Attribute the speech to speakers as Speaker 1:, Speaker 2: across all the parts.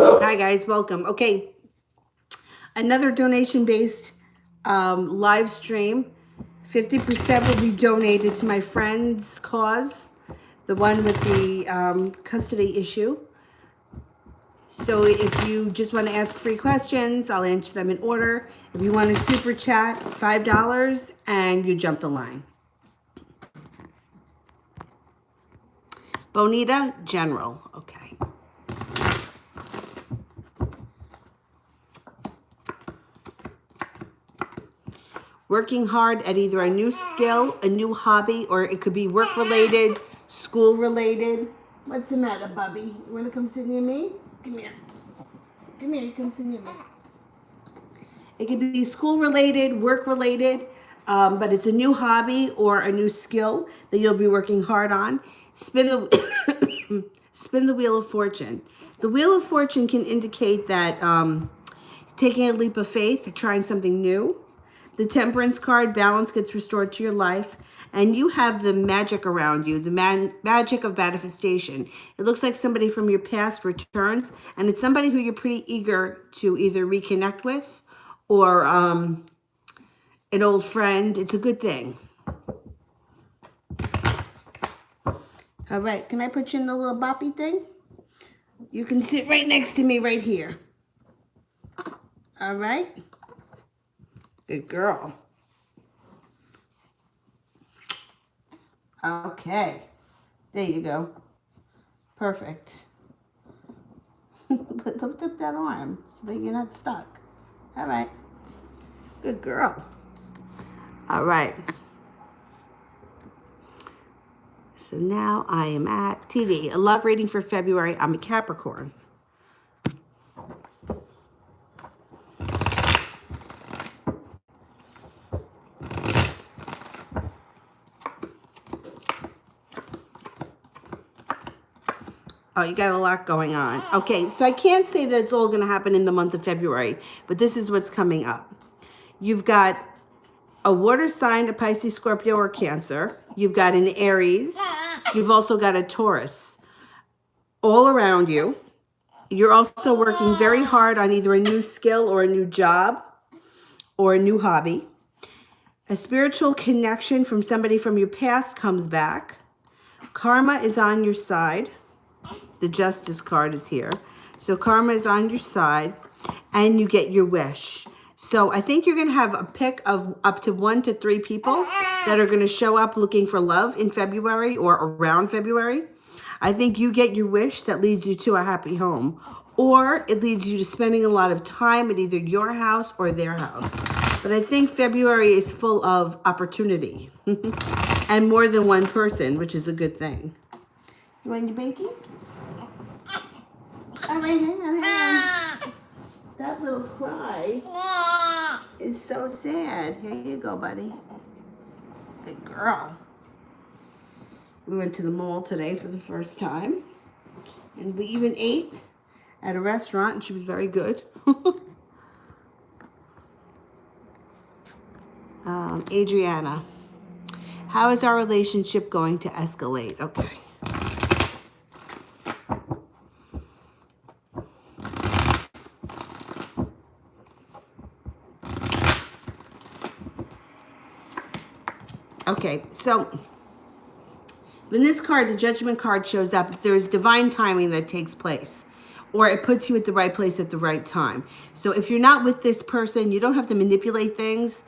Speaker 1: Hi guys, welcome. Okay, another donation-based live stream. 50% will be donated to my friend's cause, the one with the custody issue. So if you just want to ask free questions, I'll answer them in order. If you want to super chat, $5 and you jump the line. Bonita General, okay. Working hard at either a new skill, a new hobby, or it could be work related, school related. What's the matter, Bubby? You want to come sit near me? Come here. Come here, come sit near me. It could be school related, work related, but it's a new hobby or a new skill that you'll be working hard on. Spin the, spin the Wheel of Fortune. The Wheel of Fortune can indicate that taking a leap of faith, trying something new. The Temperance card, balance gets restored to your life. And you have the magic around you, the magic of manifestation. It looks like somebody from your past returns, and it's somebody who you're pretty eager to either reconnect with or an old friend. It's a good thing. All right, can I put you in the little boppy thing? You can sit right next to me right here. All right? Good girl. Okay. There you go. Perfect. Lift up that arm so that you're not stuck. All right. Good girl. All right. So now I am at TV. A love reading for February. I'm a Capricorn. Oh, you got a lot going on. Okay, so I can't say that it's all going to happen in the month of February, but this is what's coming up. You've got a water sign, a Pisces, Scorpio, or Cancer. You've got an Aries. You've also got a Taurus all around you. You're also working very hard on either a new skill or a new job or a new hobby. A spiritual connection from somebody from your past comes back. Karma is on your side. The Justice card is here. So karma is on your side and you get your wish. So I think you're going to have a pick of up to 1 to 3 people that are going to show up looking for love in February or around February. I think you get your wish that leads you to a happy home, or it leads you to spending a lot of time at either your house or their house. But I think February is full of opportunity and more than one person, which is a good thing. You want your binky? All right, hang on. That little cry is so sad. Here you go, buddy. Good girl. We went to the mall today for the first time. And we even ate at a restaurant, and she was very good. Adriana, how is our relationship going to escalate? Okay. Okay, so when this card, the Judgment card, shows up, there's divine timing that takes place, or it puts you at the right place at the right time. So if you're not with this person, you don't have to manipulate things.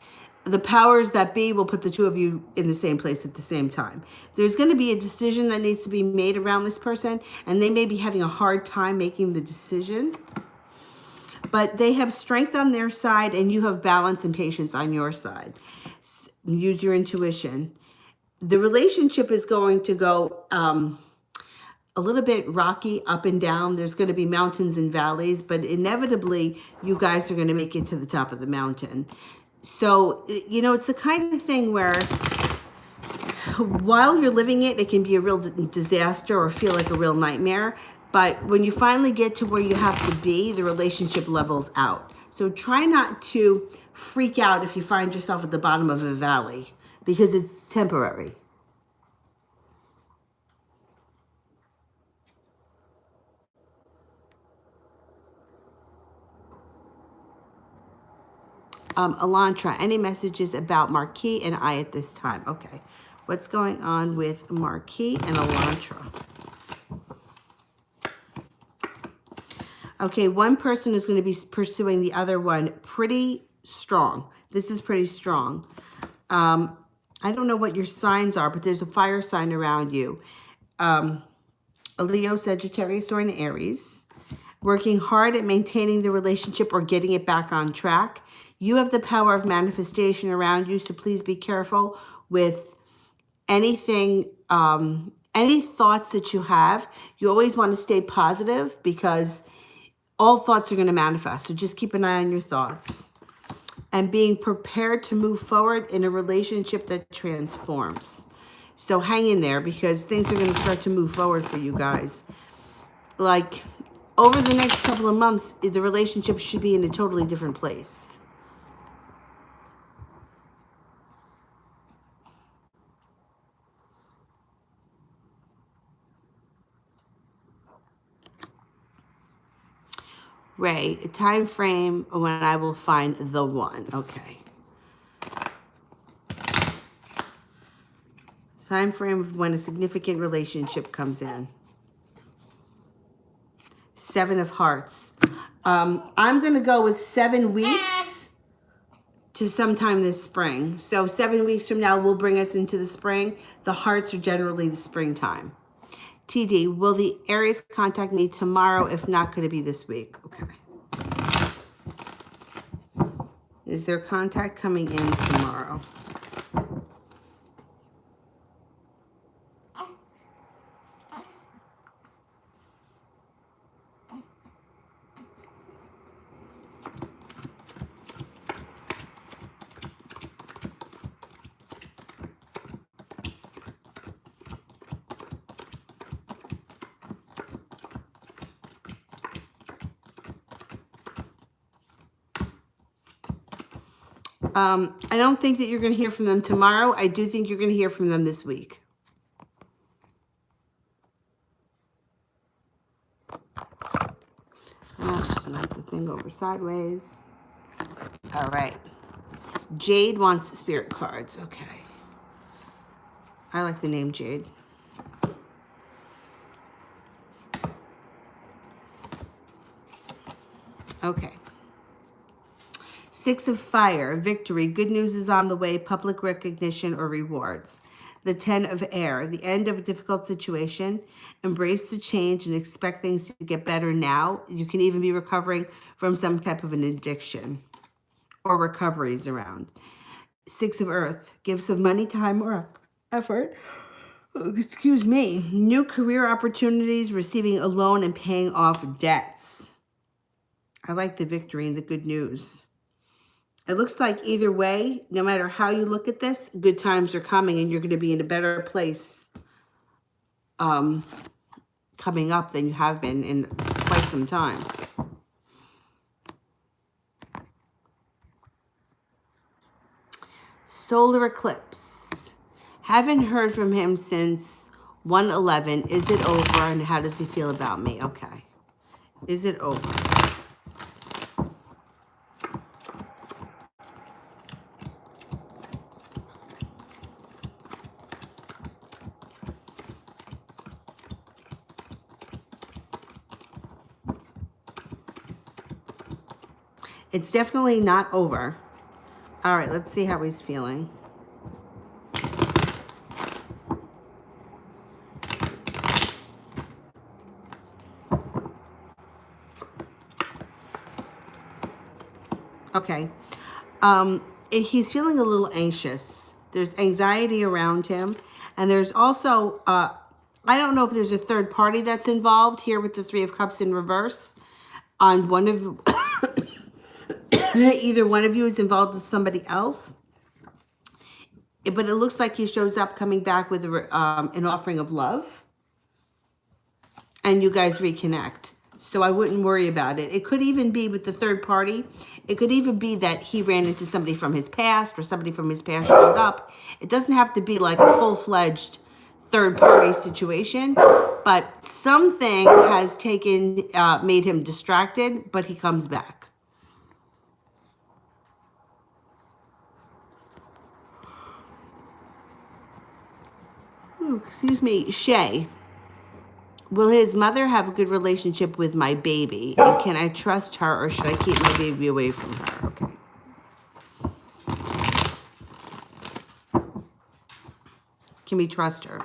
Speaker 1: The powers that be will put the two of you in the same place at the same time. There's going to be a decision that needs to be made around this person, and they may be having a hard time making the decision. But they have strength on their side, and you have balance and patience on your side. Use your intuition. The relationship is going to go a little bit rocky, up and down. There's going to be mountains and valleys, but inevitably, you guys are going to make it to the top of the mountain. So, you know, it's the kind of thing where while you're living it, it can be a real disaster or feel like a real nightmare. But when you finally get to where you have to be, the relationship levels out. So try not to freak out if you find yourself at the bottom of a valley, because it's temporary. Elantra, any messages about Marquis and I at this time? Okay. What's going on with Marquis and Elantra? Okay, one person is going to be pursuing the other one pretty strong. This is pretty strong. I don't know what your signs are, but there's a fire sign around you. A Leo, Sagittarius, or an Aries. Working hard at maintaining the relationship or getting it back on track. You have the power of manifestation around you, so please be careful with anything, any thoughts that you have. You always want to stay positive because all thoughts are going to manifest. So just keep an eye on your thoughts. And being prepared to move forward in a relationship that transforms. So hang in there because things are going to start to move forward for you guys. Like over the next couple of months, the relationship should be in a totally different place. Ray, a time frame when I will find the one. Okay. Time frame of when a significant relationship comes in. 7 of Hearts. I'm going to go with 7 weeks to sometime this spring. So 7 weeks from now will bring us into the spring. The hearts are generally the springtime. TD, will the Aries contact me tomorrow? If not, could it be this week? Okay. Is there contact coming in tomorrow? I don't think that you're going to hear from them tomorrow. I do think you're going to hear from them this week. Knock the thing over sideways. All right. Jade wants spirit cards. Okay. I like the name Jade. Okay. 6 of Fire, victory, good news is on the way, public recognition or rewards. The 10 of Air, the end of a difficult situation, embrace the change and expect things to get better now. You can even be recovering from some type of an addiction or recoveries around. 6 of Earth, gifts of money, time, or effort. Excuse me. New career opportunities, receiving a loan and paying off debts. I like the victory and the good news. It looks like either way, no matter how you look at this, good times are coming and you're going to be in a better place coming up than you have been in quite some time. Solar eclipse. Haven't heard from him since 1/11. Is it over and how does he feel about me? Okay. Is it over? It's definitely not over. All right, let's see how he's feeling. Okay. He's feeling a little anxious. There's anxiety around him. And there's also, I don't know if there's a third party that's involved here with the 3 of Cups in reverse. On one of, either one of you is involved with somebody else. But it looks like he shows up coming back with an offering of love. And you guys reconnect. So I wouldn't worry about it. It could even be with the third party. It could even be that he ran into somebody from his past or somebody from his past showed up. It doesn't have to be like a full-fledged third party situation, but something has made him distracted, but he comes back. excuse me, Shay. Will his mother have a good relationship with my baby? And can I trust her, or should I keep my baby away from her? Okay. Can we trust her?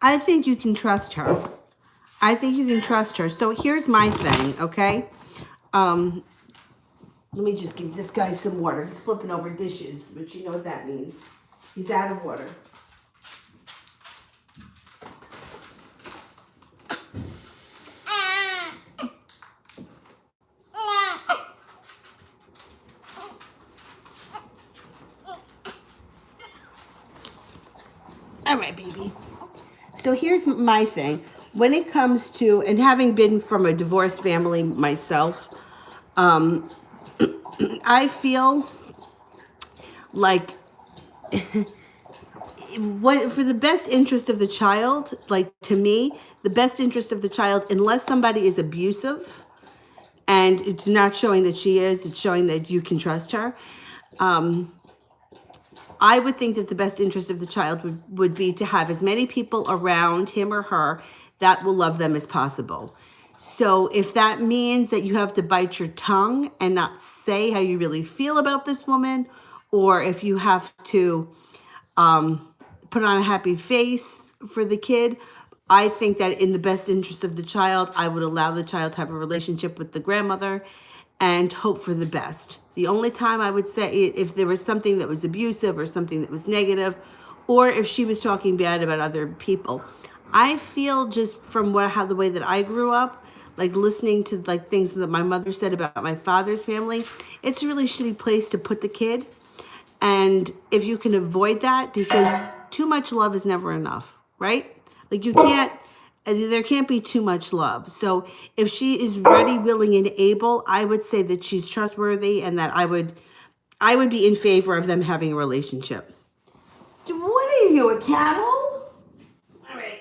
Speaker 1: I think you can trust her. I think you can trust her. So here's my thing, okay? Let me just give this guy some water. He's flipping over dishes, but you know what that means. He's out of water. All right, baby. So here's my thing. When it comes to, and having been from a divorced family myself, I feel like what for the best interest of the child, like to me, the best interest of the child, unless somebody is abusive and it's not showing that she is, it's showing that you can trust her. I would think that the best interest of the child would be to have as many people around him or her that will love them as possible. So if that means that you have to bite your tongue and not say how you really feel about this woman, or if you have to put on a happy face for the kid, I think that in the best interest of the child, I would allow the child to have a relationship with the grandmother and hope for the best. The only time I would say if there was something that was abusive or something that was negative, or if she was talking bad about other people, I feel just from how the way that I grew up, like listening to like things that my mother said about my father's family, it's a really shitty place to put the kid. And if you can avoid that, because too much love is never enough, right? Like you can't, there can't be too much love. So if she is ready, willing, and able, I would say that she's trustworthy and that I would be in favor of them having a relationship. What are you, a camel? All right.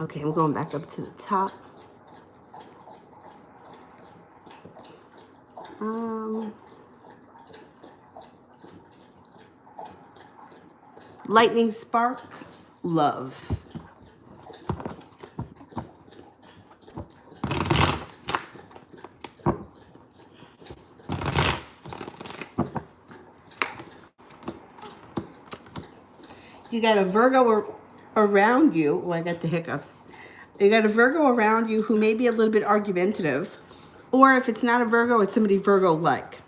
Speaker 1: Okay, I'm going back up to the top. Lightning spark, love. You got a Virgo around you. Oh, I got the hiccups. You got a Virgo around you who may be a little bit argumentative. Or if it's not a Virgo, it's somebody Virgo-like.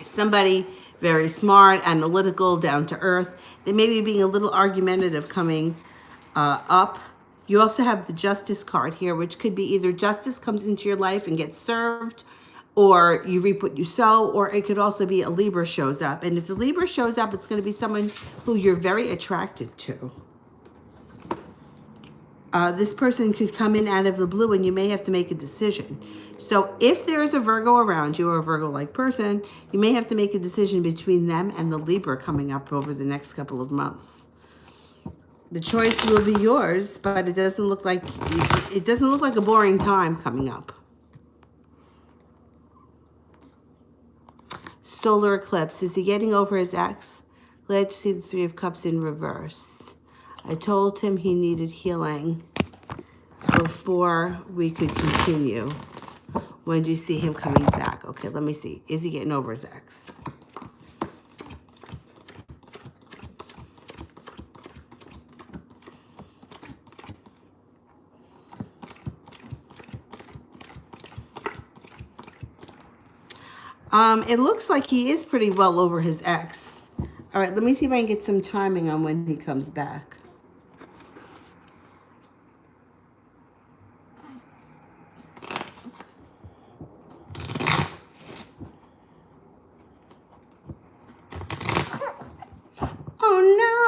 Speaker 1: Somebody very smart, analytical, down to earth. They may be being a little argumentative coming up. You also have the Justice card here, which could be either justice comes into your life and gets served, or you reap what you sow, or it could also be a Libra shows up. And if the Libra shows up, it's going to be someone who you're very attracted to. This person could come in out of the blue and you may have to make a decision. So if there is a Virgo around you or a Virgo-like person, you may have to make a decision between them and the Libra coming up over the next couple of months. The choice will be yours, but it doesn't look like a boring time coming up. Solar eclipse. Is he getting over his ex? Glad to see the Three of Cups in reverse. I told him he needed healing before we could continue. When do you see him coming back? Okay, let me see. Is he getting over his ex? It looks like he is pretty well over his ex. All right, let me see if I can get some timing on when he comes back.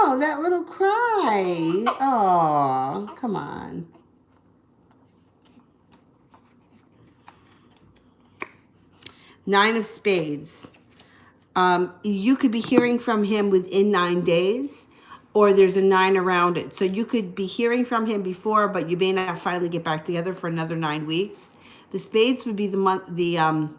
Speaker 1: Oh, that little cry. Oh, come on. Nine of Spades. You could be hearing from him within 9 days, or there's a 9 around it. So you could be hearing from him before, but you may not finally get back together for another 9 weeks. The Spades would be the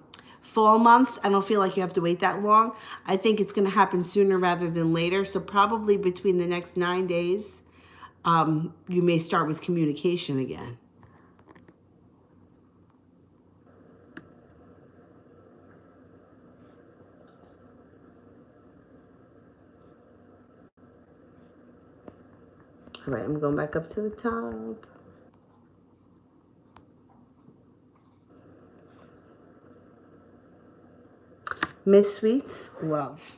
Speaker 1: fall months. I don't feel like you have to wait that long. I think it's going to happen sooner rather than later. So probably between the next 9 days, you may start with communication again. All right, I'm going back up to the top. Miss Sweets, love.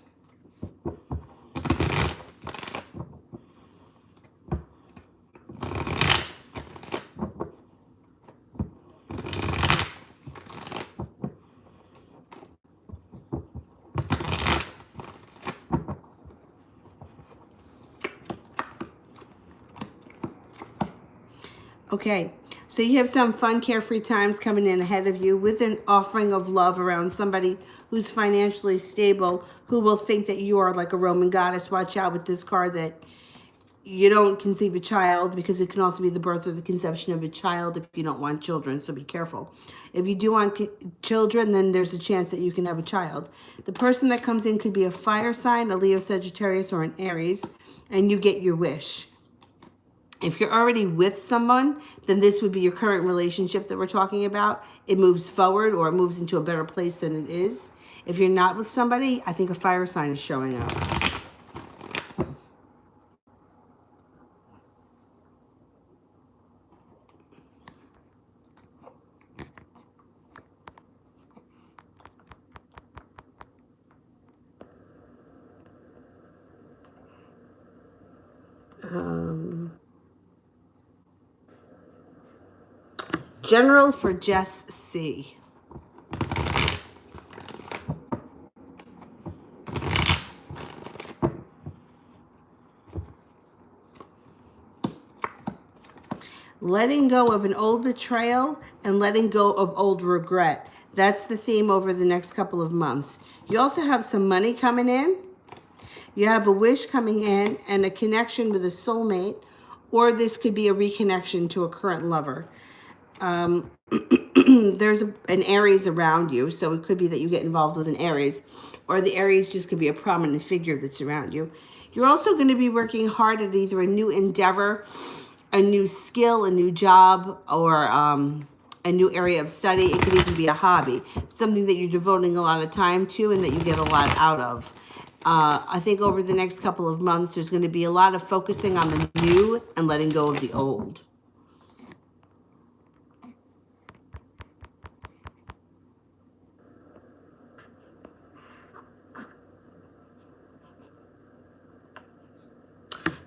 Speaker 1: Okay, so you have some fun, carefree times coming in ahead of you with an offering of love around somebody who's financially stable, who will think that you are like a Roman goddess. Watch out with this card that you don't conceive a child, because it can also be the birth or the conception of a child if you don't want children, so be careful. If you do want children, then there's a chance that you can have a child. The person that comes in could be a fire sign, a Leo, Sagittarius, or an Aries, and you get your wish. If you're already with someone, then this would be your current relationship that we're talking about. It moves forward, or it moves into a better place than it is. If you're not with somebody, I think a fire sign is showing up. General for Jess C. Letting go of an old betrayal and letting go of old regret. That's the theme over the next couple of months. You also have some money coming in. You have a wish coming in and a connection with a soulmate, or this could be a reconnection to a current lover. There's an Aries around you, so it could be that you get involved with an Aries, or the Aries just could be a prominent figure that's around you. You're also going to be working hard at either a new endeavor, a new skill, a new job, or a new area of study. It could even be a hobby, something that you're devoting a lot of time to and that you get a lot out of. I think over the next couple of months, there's going to be a lot of focusing on the new and letting go of the old.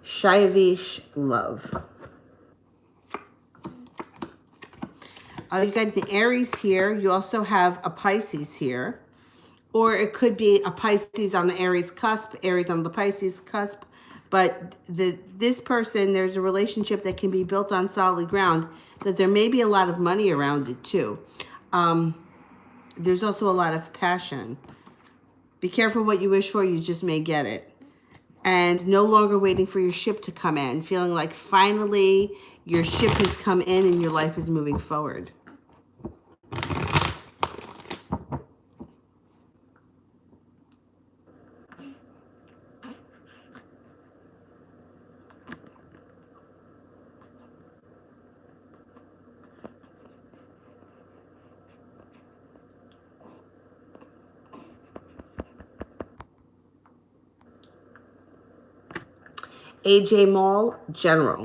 Speaker 1: Shaivish, love. You got the Aries here. You also have a Pisces here. Or it could be a Pisces on the Aries cusp, Aries on the Pisces cusp. But this person, there's a relationship that can be built on solid ground, that there may be a lot of money around it too. There's also a lot of passion. Be careful what you wish for, you just may get it. And no longer waiting for your ship to come in, feeling like finally your ship has come in and your life is moving forward. AJ Mall, General.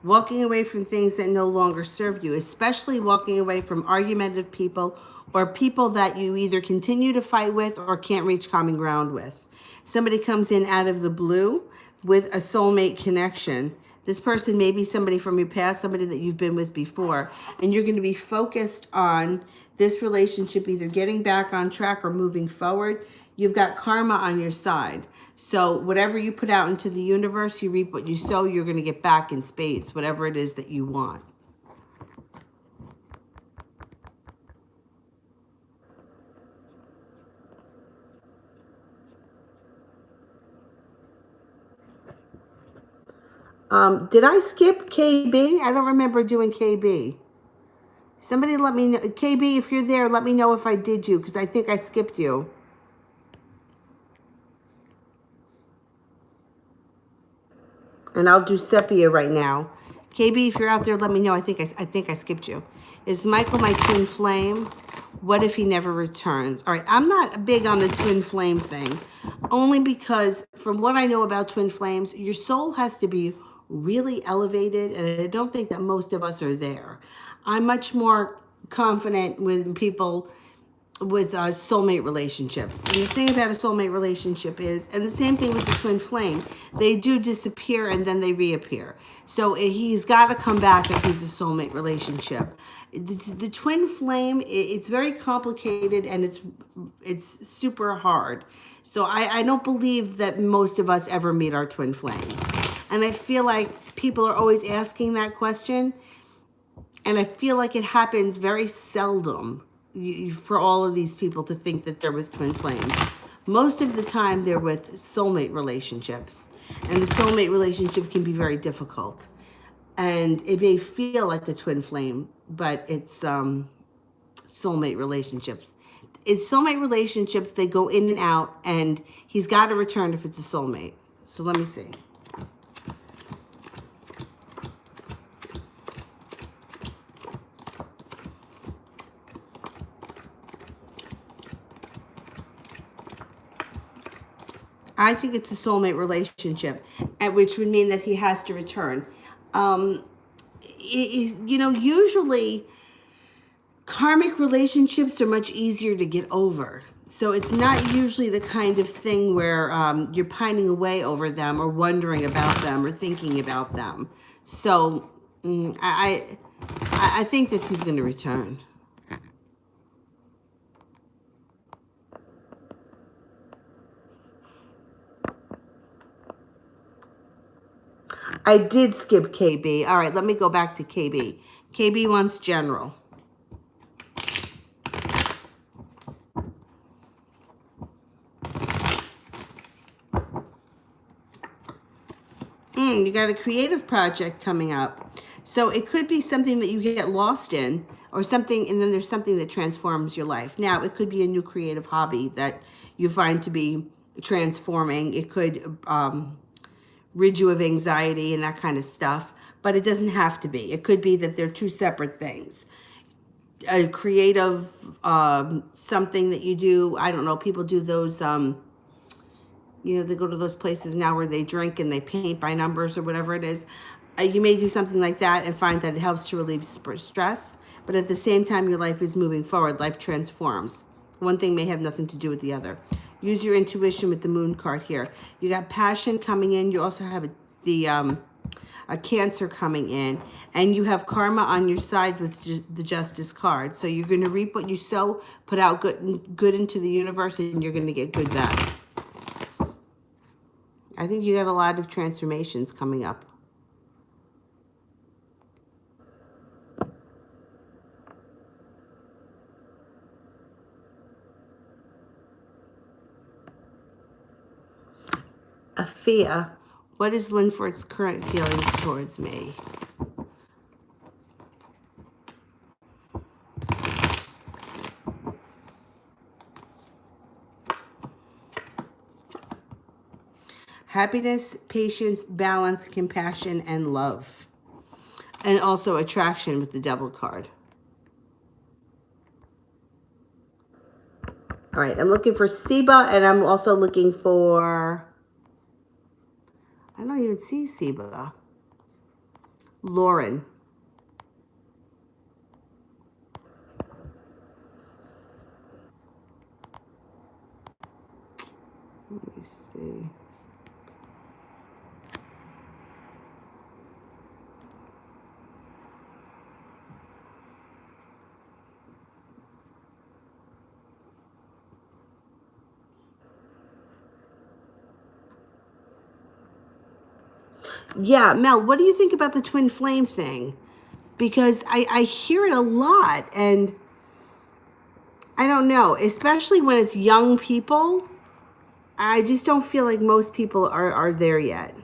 Speaker 1: Walking away from things that no longer serve you, especially walking away from argumentative people or people that you either continue to fight with or can't reach common ground with. Somebody comes in out of the blue with a soulmate connection This person may be somebody from your past, somebody that you've been with before, and you're going to be focused on this relationship either getting back on track or moving forward. You've got karma on your side. So whatever you put out into the universe, you reap what you sow, you're going to get back in spades, whatever it is that you want. Did I skip KB? I don't remember doing KB. Somebody let me know. KB, if you're there, let me know if I did you, because I think I skipped you. And I'll do sepia right now. KB, if you're out there, let me know. I think I skipped you. Is Michael my twin flame? What if he never returns? All right, I'm not big on the twin flame thing, only because from what I know about twin flames, your soul has to be really elevated, and I don't think that most of us are there. I'm much more confident with people with soulmate relationships. And the thing about a soulmate relationship is, and the same thing with the twin flame, they do disappear and then they reappear. So he's got to come back if he's a soulmate relationship. The twin flame, it's very complicated and it's super hard. So I don't believe that most of us ever meet our twin flames. And I feel like people are always asking that question. And I feel like it happens very seldom for all of these people to think that they're with twin flames. Most of the time, they're with soulmate relationships. And the soulmate relationship can be very difficult. And it may feel like a twin flame, but it's soulmate relationships. It's soulmate relationships. They go in and out, and he's got to return if it's a soulmate. So let me see. I think it's a soulmate relationship, which would mean that he has to return. Usually karmic relationships are much easier to get over. So it's not usually the kind of thing where you're pining away over them or wondering about them or thinking about them. So I think that he's going to return. I did skip KB. All right, let me go back to KB. KB wants general. You got a creative project coming up. So it could be something that you get lost in or something, and then there's something that transforms your life. Now, it could be a new creative hobby that you find to be transforming. It could rid you of anxiety and that kind of stuff, but it doesn't have to be. It could be that they're two separate things. A creative something that you do, I don't know, people do those they go to those places now where they drink and they paint by numbers or whatever it is. You may do something like that and find that it helps to relieve stress, but at the same time, your life is moving forward. Life transforms. One thing may have nothing to do with the other. Use your intuition with the moon card here. You got passion coming in. You also have a Cancer coming in, and you have karma on your side with the Justice card. So you're going to reap what you sow, put out good into the universe, and you're going to get good back. I think you got a lot of transformations coming up. Afia, what is Linford's current feelings towards me? Happiness, patience, balance, compassion, and love. And also attraction with the Devil card. All right, I'm looking for Seba, and I'm also looking for... I don't even see Seba. Lauren. Let me see. Yeah, Mel, what do you think about the twin flame thing? Because I hear it a lot, and I don't know, especially when it's young people. I just don't feel like most people are there yet.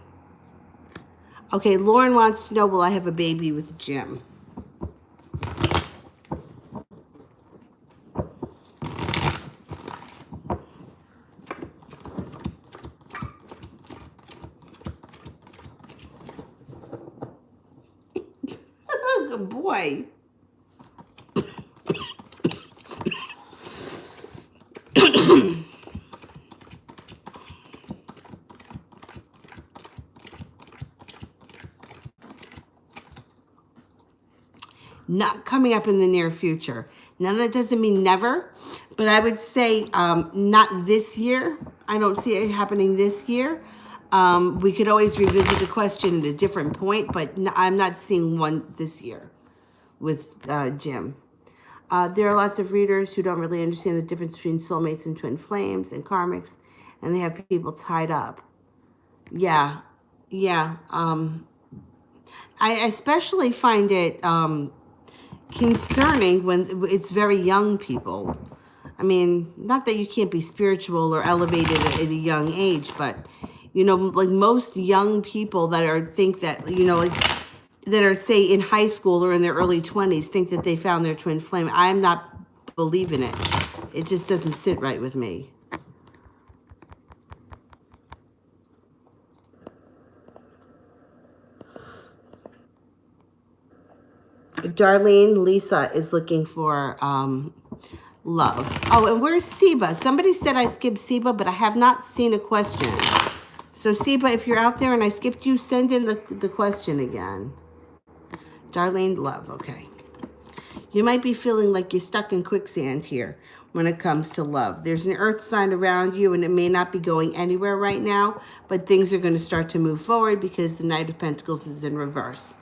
Speaker 1: Okay, Lauren wants to know, will I have a baby with Jim? Good boy. Not coming up in the near future. Now, that doesn't mean never, but I would say not this year. I don't see it happening this year. We could always revisit the question at a different point, but I'm not seeing one this year with Jim. There are lots of readers who don't really understand the difference between soulmates and twin flames and karmics, and they have people tied up. Yeah, yeah. I especially find it concerning when it's very young people. I mean, not that you can't be spiritual or elevated at a young age, but you know, like most young people that think that, you know, like that are, say, in high school or in their early 20s, think that they found their twin flame. I'm not believing it. It just doesn't sit right with me. Darlene, Lisa is looking for love. Oh, and where's Seba? Somebody said I skipped Seba, but I have not seen a question. So Seba, if you're out there and I skipped you, send in the question again. Darlene, love, okay. You might be feeling like you're stuck in quicksand here when it comes to love. There's an earth sign around you, and it may not be going anywhere right now, but things are going to start to move forward because the Knight of Pentacles is in reverse.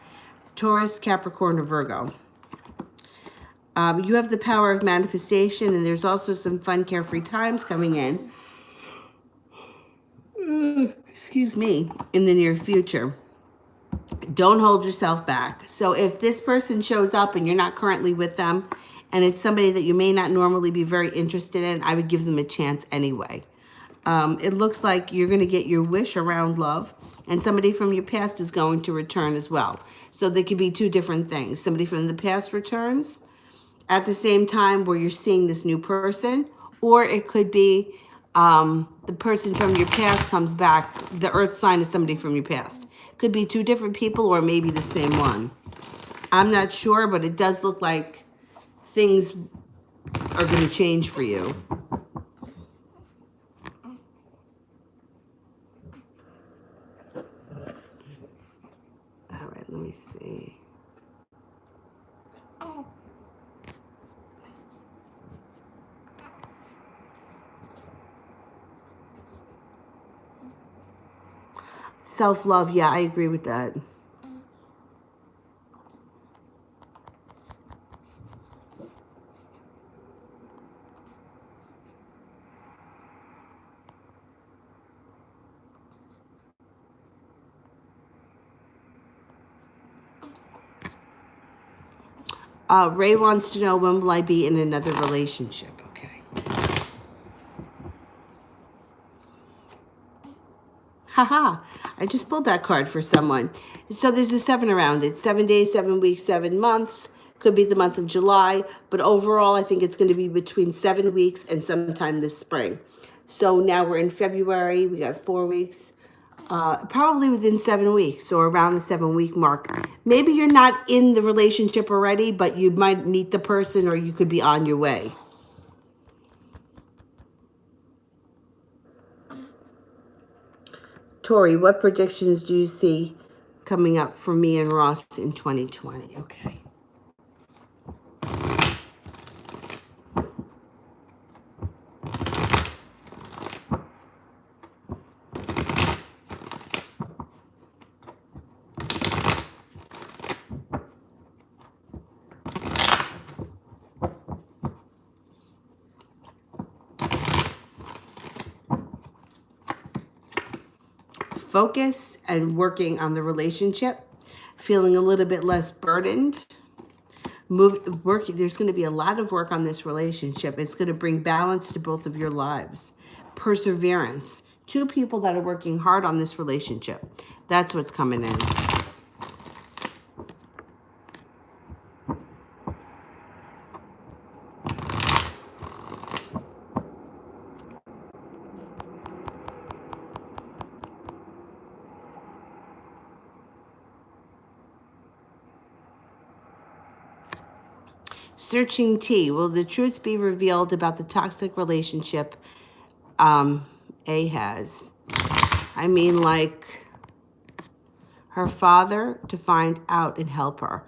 Speaker 1: Taurus, Capricorn, or Virgo. You have the power of manifestation, and there's also some fun, carefree times coming in. Excuse me, in the near future. Don't hold yourself back. So if this person shows up and you're not currently with them, and it's somebody that you may not normally be very interested in, I would give them a chance anyway. It looks like you're going to get your wish around love, and somebody from your past is going to return as well. So there could be two different things. Somebody from the past returns at the same time where you're seeing this new person, or it could be the person from your past comes back. The earth sign is somebody from your past. Could be two different people or maybe the same one. I'm not sure, but it does look like things are going to change for you. All right, let me see. Self-love, yeah, I agree with that. Ray wants to know, when will I be in another relationship? Okay. Haha, I just pulled that card for someone. So there's a 7 around it. 7 days, 7 weeks, 7 months. Could be the month of July. But overall, I think it's going to be between 7 weeks and sometime this spring. So now we're in February. We got 4 weeks. Probably within 7 weeks or around the 7-week mark. Maybe you're not in the relationship already, but you might meet the person or you could be on your way. Tori, what predictions do you see coming up for me and Ross in 2020? Okay. focus and working on the relationship, feeling a little bit less burdened. There's going to be a lot of work on this relationship. It's going to bring balance to both of your lives. Perseverance. Two people that are working hard on this relationship. That's what's coming in. Searching T. Will the truth be revealed about the toxic relationship A has? I mean, like her father to find out and help her.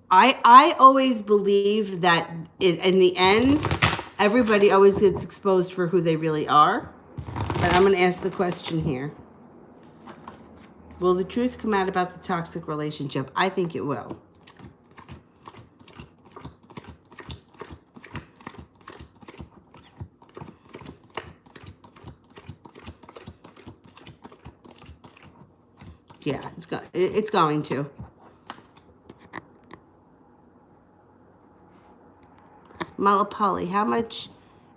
Speaker 1: I always believe that in the end, everybody always gets exposed for who they really are. But I'm going to ask the question here. Will the truth come out about the toxic relationship? I think it will. Yeah, it's going to. Malapali, how much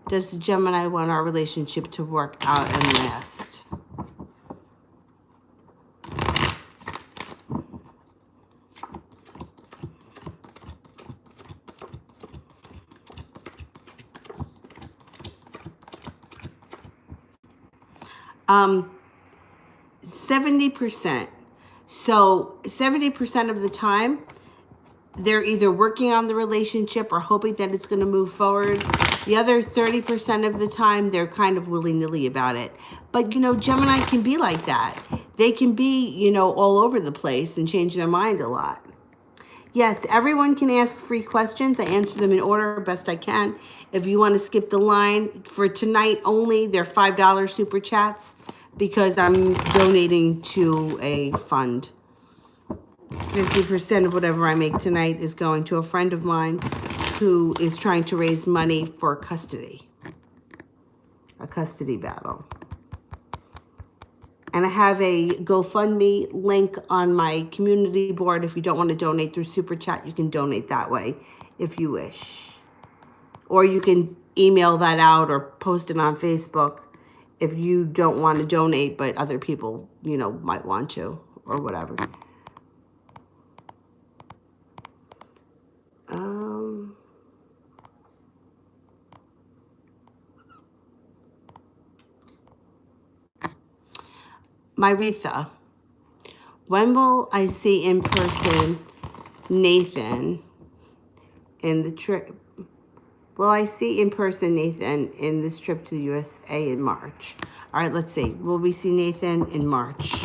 Speaker 1: does the Gemini want our relationship to work out and last? Um, 70%. So 70% of the time, they're either working on the relationship or hoping that it's going to move forward. The other 30% of the time, they're kind of willy-nilly about it. But, you know, Gemini can be like that. They can be, you know, all over the place and change their mind a lot. Yes, everyone can ask free questions. I answer them in order best I can. If you want to skip the line, for tonight only, they're $5 super chats because I'm donating to a fund. 50% of whatever I make tonight is going to a friend of mine who is trying to raise money for custody, a custody battle. And I have a GoFundMe link on my community board. If you don't want to donate through Super Chat, you can donate that way if you wish. Or you can email that out or post it on Facebook if you don't want to donate, but other people, you know, might want to or whatever. Myretha, when will I see in person Nathan in the trip? Will I see in person Nathan in this trip to the USA in March? All right, let's see. Will we see Nathan in March?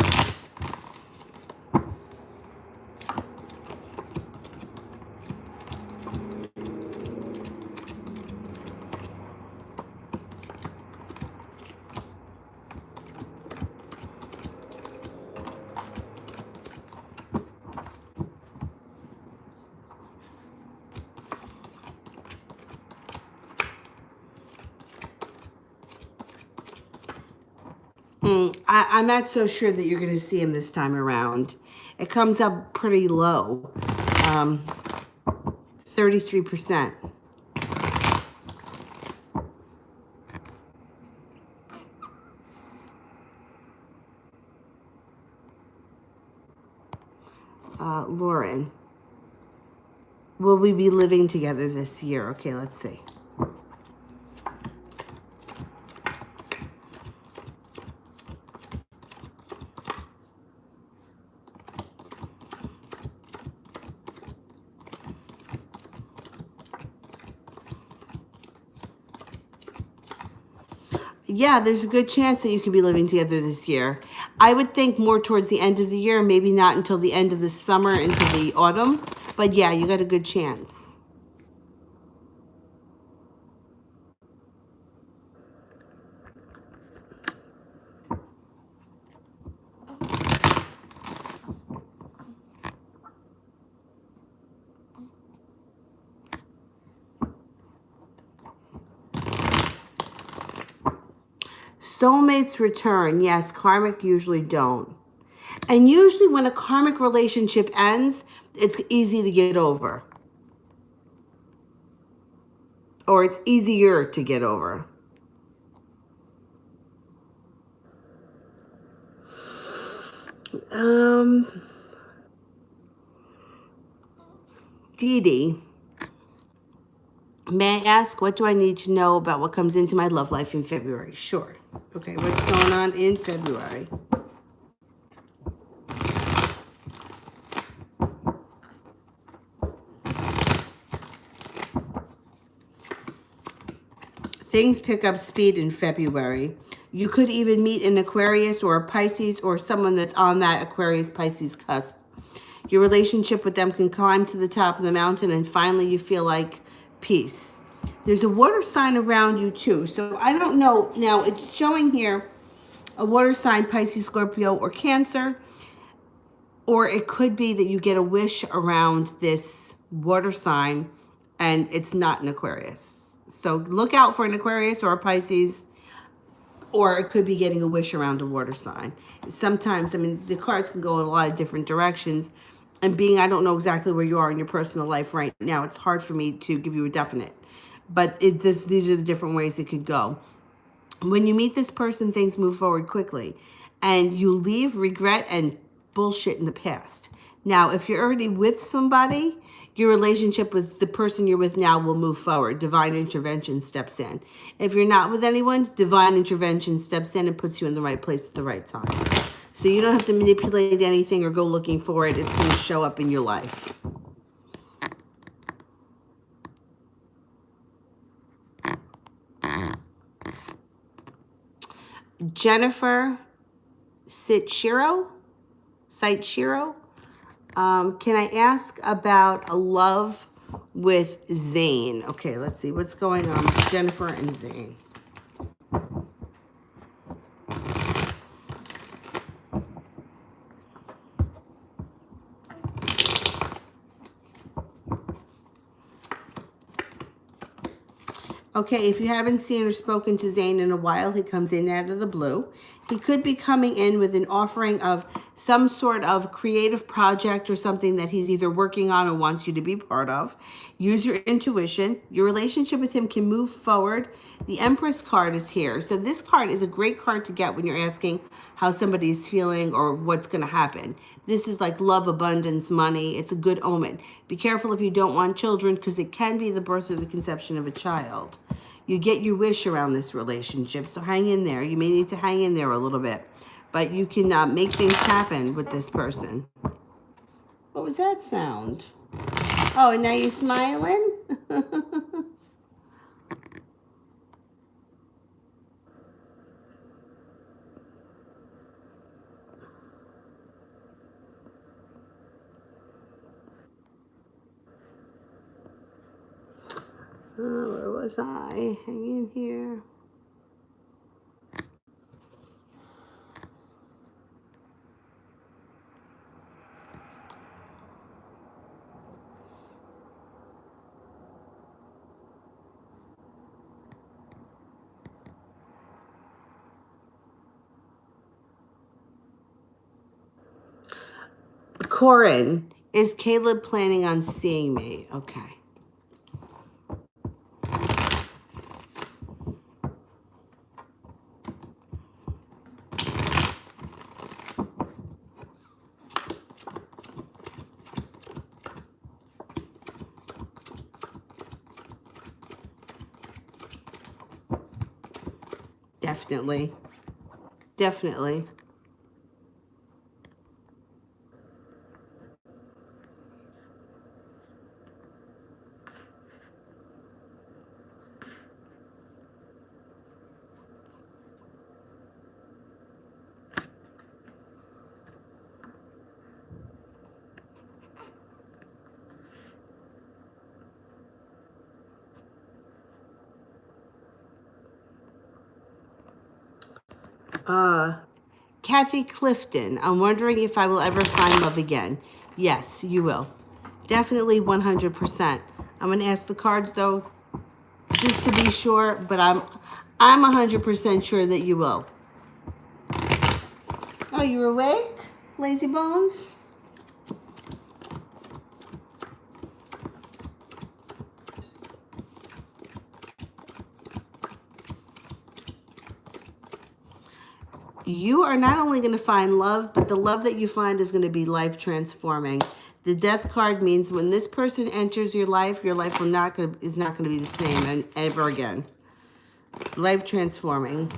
Speaker 1: I'm not so sure that you're going to see him this time around. It comes up pretty low, 33%. Lauren, will we be living together this year? Okay, let's see. Yeah, there's a good chance that you could be living together this year. I would think more towards the end of the year, maybe not until the end of the summer into the autumn. But yeah, you got a good chance. Soulmates return. Yes, karmic usually don't. And usually when a karmic relationship ends, it's easy to get over. Or it's easier to get over. Dee Dee, may I ask, what do I need to know about what comes into my love life in February? Sure. Okay, what's going on in February? Things pick up speed in February. You could even meet an Aquarius or a Pisces or someone that's on that Aquarius-Pisces cusp. Your relationship with them can climb to the top of the mountain and finally you feel like peace. There's a water sign around you too. So I don't know. Now it's showing here a water sign, Pisces, Scorpio, or Cancer. Or it could be that you get a wish around this water sign and it's not an Aquarius. So look out for an Aquarius or a Pisces, or it could be getting a wish around a water sign. Sometimes, I mean, the cards can go in a lot of different directions. And I don't know exactly where you are in your personal life right now. It's hard for me to give you a definite. But these are the different ways it could go. When you meet this person, things move forward quickly. And you leave regret and bullshit in the past. Now, if you're already with somebody, your relationship with the person you're with now will move forward. Divine intervention steps in. If you're not with anyone, divine intervention steps in and puts you in the right place at the right time. So you don't have to manipulate anything or go looking for it. It's going to show up in your life. Jennifer Sitchiro. Can I ask about a love with Zane? Okay, let's see what's going on with Jennifer and Zane. Okay, if you haven't seen or spoken to Zane in a while, he comes in out of the blue. He could be coming in with an offering of some sort of creative project or something that he's either working on or wants you to be part of. Use your intuition. Your relationship with him can move forward. The Empress card is here. So this card is a great card to get when you're asking how somebody is feeling or what's going to happen. This is like love, abundance, money. It's a good omen. Be careful if you don't want children, because it can be the birth or the conception of a child. You get your wish around this relationship, so hang in there. You may need to hang in there a little bit, but you can make things happen with this person. What was that sound? Oh, and now you're smiling? Where was I? Hang in here. Corin, is Caleb planning on seeing me? Okay. Definitely. Definitely. Kathy Clifton, I'm wondering if I will ever find love again. Yes, you will. Definitely 100%. I'm going to ask the cards, though, just to be sure, but I'm 100% sure that you will. Oh, you're awake? Lazy bones? You are not only going to find love, but the love that you find is going to be life transforming. The death card means when this person enters your life will is not going to be the same ever again. Life transforming.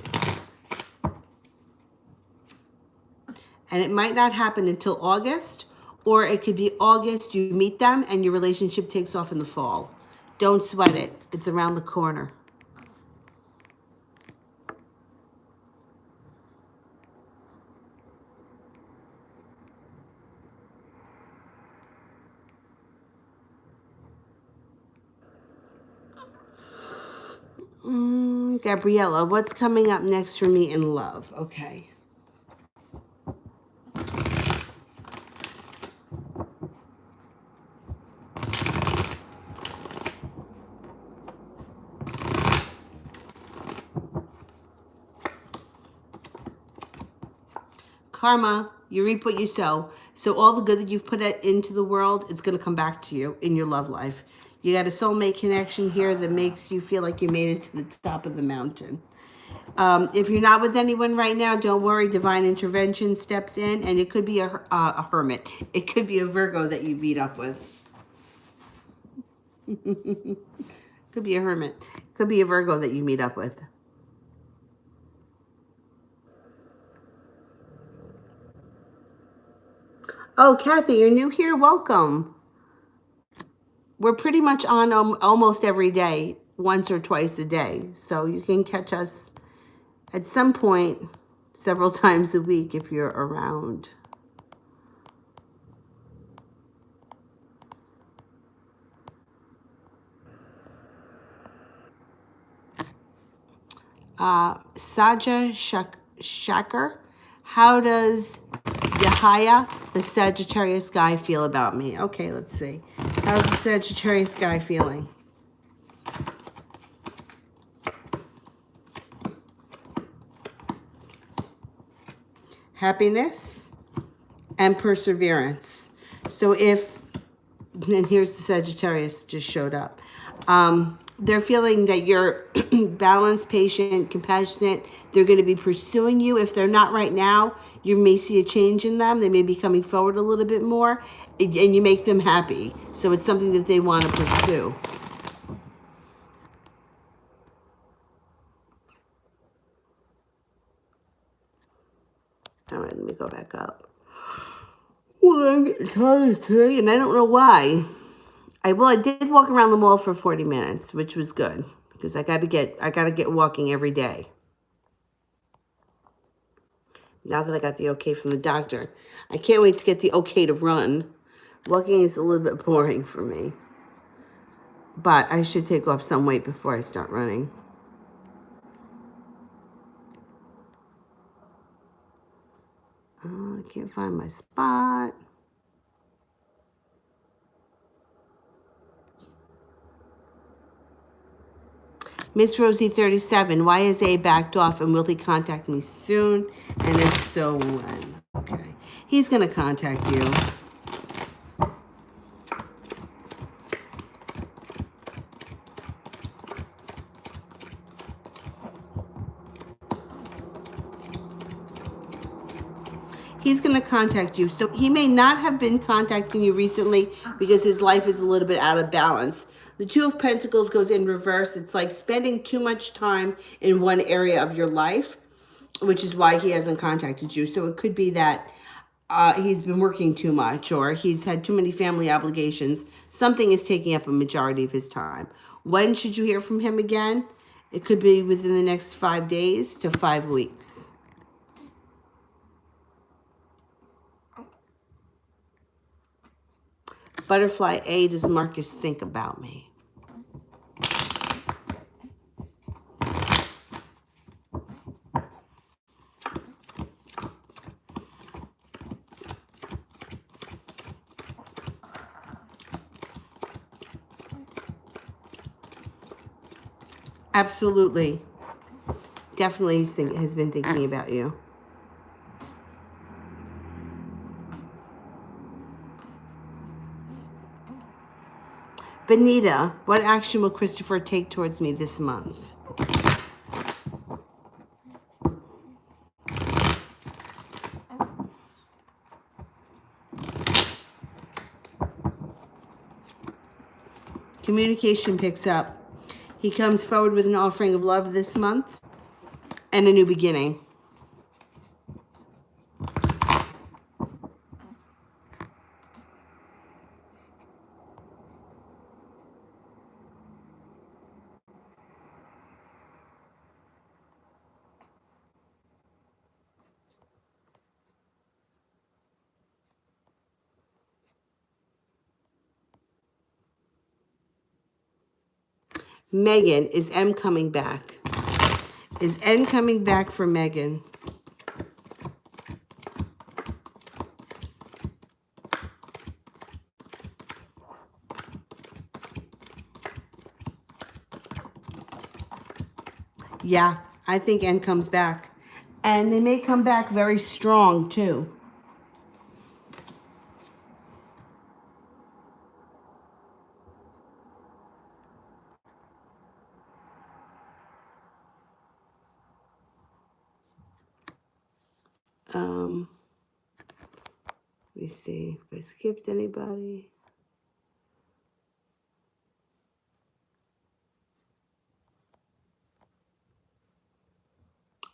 Speaker 1: And it might not happen until August, or it could be August, you meet them, and your relationship takes off in the fall. Don't sweat it. It's around the corner. Gabriella, what's coming up next for me in love? Okay. Karma, you reap what you sow. So all the good that you've put into the world, it's going to come back to you in your love life. You got a soulmate connection here that makes you feel like you made it to the top of the mountain. If you're not with anyone right now, don't worry. Divine intervention steps in, and it could be a hermit. It could be a Virgo that you meet up with. Could be a hermit. Could be a Virgo that you meet up with. Oh, Kathy, you're new here? Welcome. We're pretty much on almost every day, once or twice a day. So you can catch us at some point several times a week if you're around. Saja Shaker, how does Yahaya, the Sagittarius guy, feel about me? Okay, let's see. How's the Sagittarius guy feeling? Happiness and perseverance. So and here's the Sagittarius just showed up. They're feeling that you're balanced, patient, compassionate. They're going to be pursuing you. If they're not right now, you may see a change in them. They may be coming forward a little bit more, and you make them happy. So it's something that they want to pursue. All right, let me go back up. Well, I'm getting tired today, and I don't know why. I did walk around the mall for 40 minutes, which was good because I got to get walking every day. Now that I got the okay from the doctor, I can't wait to get the okay to run. Walking is a little bit boring for me, but I should take off some weight before I start running. Oh, I can't find my spot. Miss Rosie 37, why is A backed off and will he contact me soon? And if so, when? Okay. He's going to contact you. He's going to contact you. So he may not have been contacting you recently because his life is a little bit out of balance. The Two of Pentacles goes in reverse. It's like spending too much time in one area of your life, which is why he hasn't contacted you. So it could be that he's been working too much or he's had too many family obligations. Something is taking up a majority of his time. When should you hear from him again? It could be within the next 5 days to 5 weeks. Butterfly A, does Marcus think about me? Absolutely. Definitely has been thinking about you. Benita, what action will Christopher take towards me this month? Communication picks up. He comes forward with an offering of love this month and a new beginning. Megan, is M coming back? Is N coming back for Megan? Yeah, I think N comes back. And they may come back very strong, too. Let me see if I skipped anybody.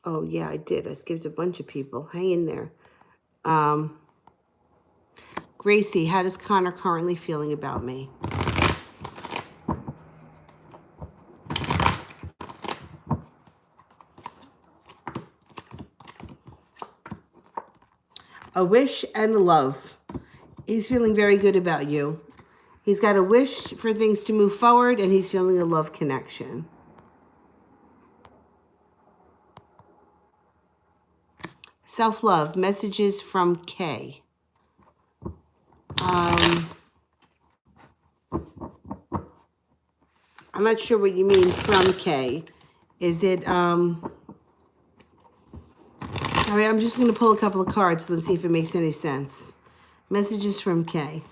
Speaker 1: Oh, yeah, I did. I skipped a bunch of people. Hang in there. Gracie, how does Connor currently feeling about me? A wish and a love. He's feeling very good about you. He's got a wish for things to move forward, and he's feeling a love connection. Self-love, messages from Kay. I'm not sure what you mean from Kay. Is it, all right, I'm just going to pull a couple of cards. Let's see if it makes any sense. Messages from Kay.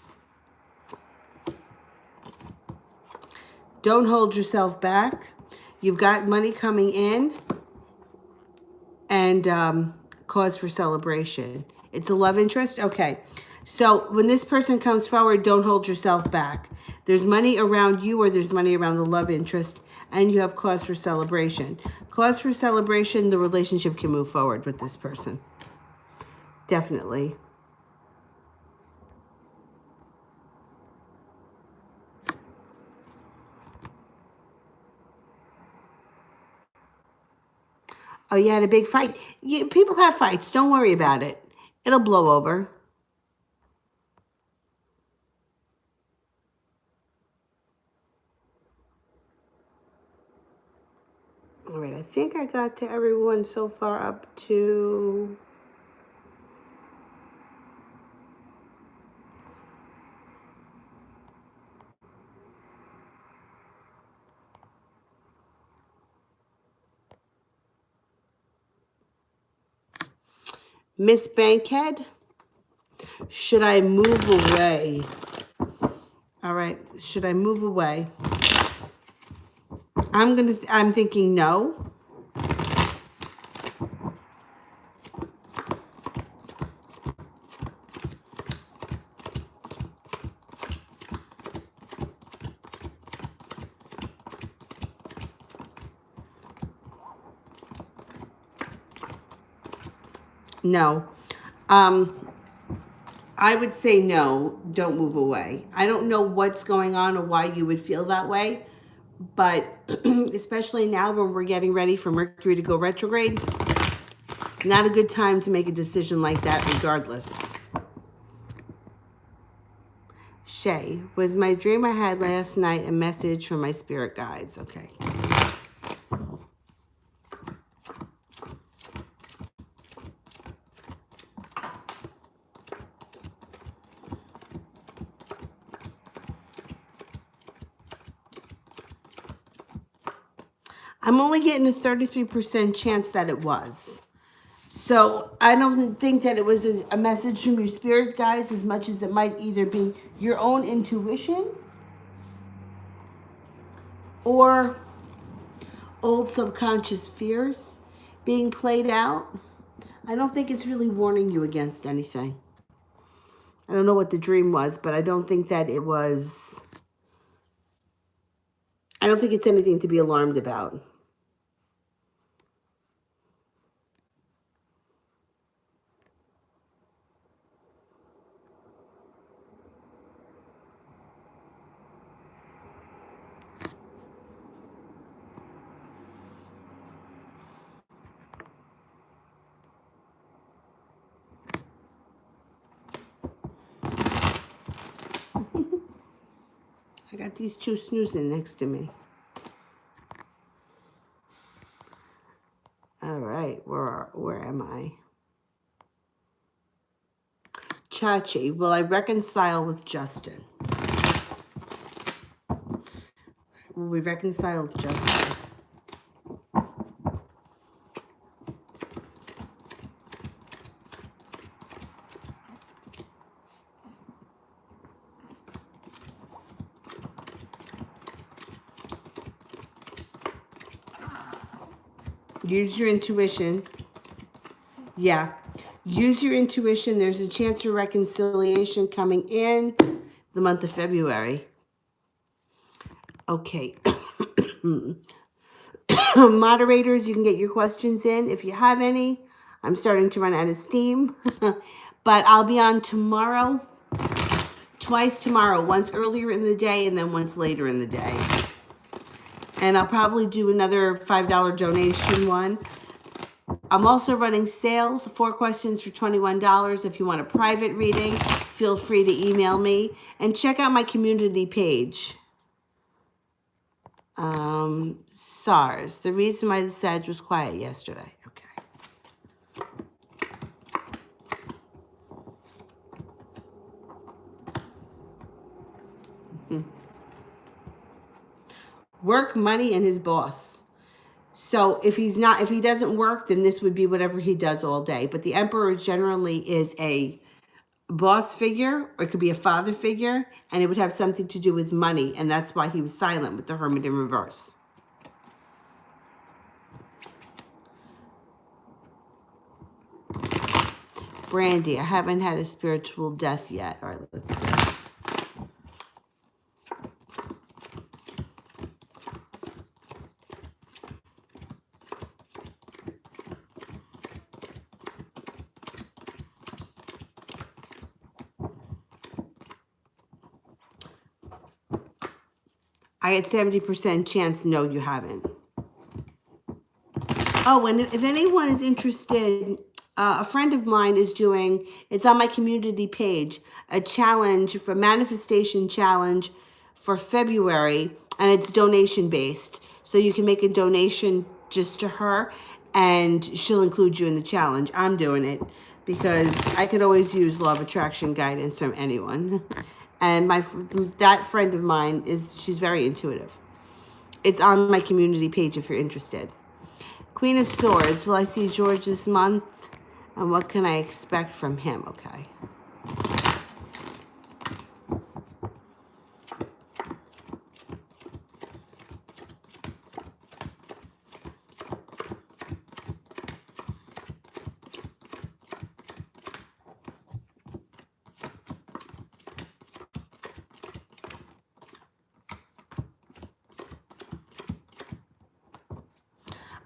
Speaker 1: Don't hold yourself back. You've got money coming in and cause for celebration. It's a love interest? Okay. So when this person comes forward, don't hold yourself back. There's money around you or there's money around the love interest, and you have cause for celebration. Cause for celebration, the relationship can move forward with this person. Definitely. Oh, you had a big fight. People have fights. Don't worry about it. It'll blow over. All right, I think I got to everyone so far up to... Miss Bankhead, should I move away? All right, should I move away? I'm thinking no. No. I would say no, don't move away. I don't know what's going on or why you would feel that way, but especially now when we're getting ready for Mercury to go retrograde, not a good time to make a decision like that regardless. Shay, was my dream I had last night a message from my spirit guides? Okay. I'm only getting a 33% chance that it was. So I don't think that it was a message from your spirit guides as much as it might either be your own intuition or old subconscious fears being played out. I don't think it's really warning you against anything. I don't know what the dream was, but I don't think that it was, I don't think it's anything to be alarmed about. I got these two snoozing next to me. All right, where am I? Chachi, will I reconcile with Justin? Will we reconcile with Justin? Use your intuition. Yeah. Use your intuition. There's a chance for reconciliation coming in the month of February. Okay. Moderators, you can get your questions in if you have any. I'm starting to run out of steam. But I'll be on tomorrow. Twice tomorrow. Once earlier in the day and then once later in the day. And I'll probably do another $5 donation one. I'm also running sales, 4 questions for $21. If you want a private reading, feel free to email me. And check out my community page. SARS. The reason why the Sag was quiet yesterday. Okay. Work, money, and his boss. So if he doesn't work, then this would be whatever he does all day. But the Emperor generally is a boss figure, or it could be a father figure, and it would have something to do with money, and that's why he was silent with the Hermit in reverse. Brandy, I haven't had a spiritual death yet. All right, let's see. I had 70% chance, no, you haven't. Oh, and if anyone is interested, a friend of mine is doing, it's on my community page, a challenge, for manifestation challenge for February, and it's donation based. So you can make a donation just to her, and she'll include you in the challenge. I'm doing it because I could always use law of attraction guidance from anyone. And that friend of mine, she's very intuitive. It's on my community page if you're interested. Queen of Swords, will I see George this month? And what can I expect from him? Okay.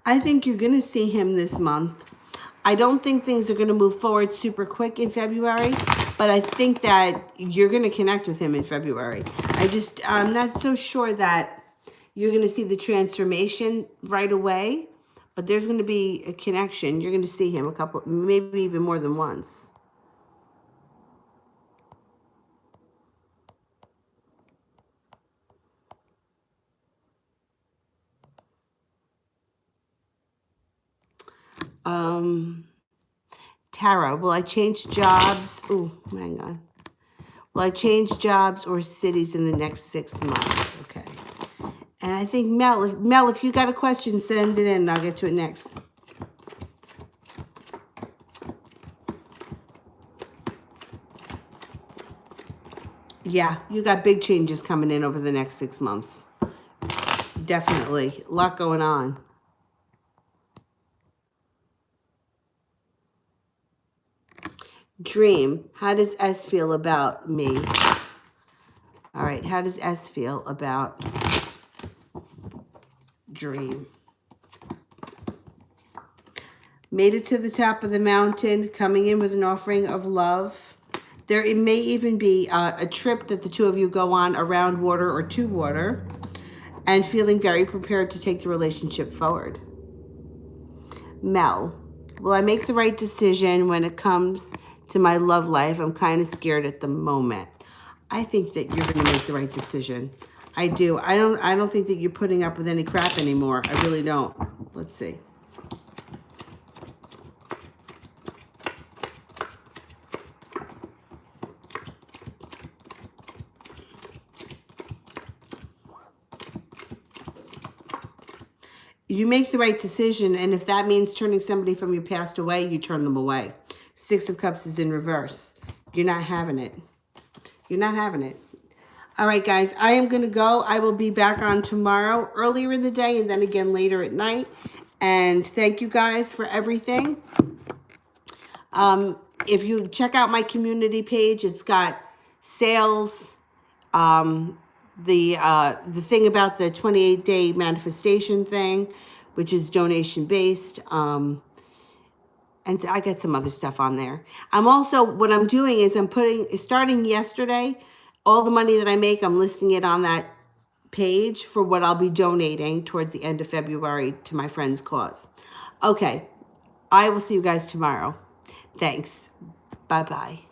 Speaker 1: I think you're going to see him this month. I don't think things are going to move forward super quick in February, but I think that you're going to connect with him in February. I'm not so sure that you're going to see the transformation right away, but there's going to be a connection. You're going to see him a couple, maybe even more than once. Tara, will I change jobs? Oh, hang on. Will I change jobs or cities in the next 6 months? Okay. And I think Mel, if you got a question, send it in and I'll get to it next. Yeah, you got big changes coming in over the next 6 months. definitely. A lot going on. Dream, how does S feel about me? All right, how does S feel about Dream? Made it to the top of the mountain, coming in with an offering of love. It may even be a trip that the two of you go on around water or to water, and feeling very prepared to take the relationship forward. Mel, will I make the right decision when it comes to my love life? I'm kind of scared at the moment. I think that you're going to make the right decision. I do. I don't think that you're putting up with any crap anymore. I really don't. Let's see. You make the right decision, and if that means turning somebody from your past away, you turn them away. Six of Cups is in reverse. You're not having it. You're not having it. All right, guys, I am going to go. I will be back on tomorrow, earlier in the day, and then again later at night. And thank you guys for everything. If you check out my community page, it's got sales, the thing about the 28-day manifestation thing, which is donation based. And so I got some other stuff on there. What I'm doing is starting yesterday, all the money that I make, I'm listing it on that page for what I'll be donating towards the end of February to my friend's cause. Okay, I will see you guys tomorrow. Thanks. Bye-bye.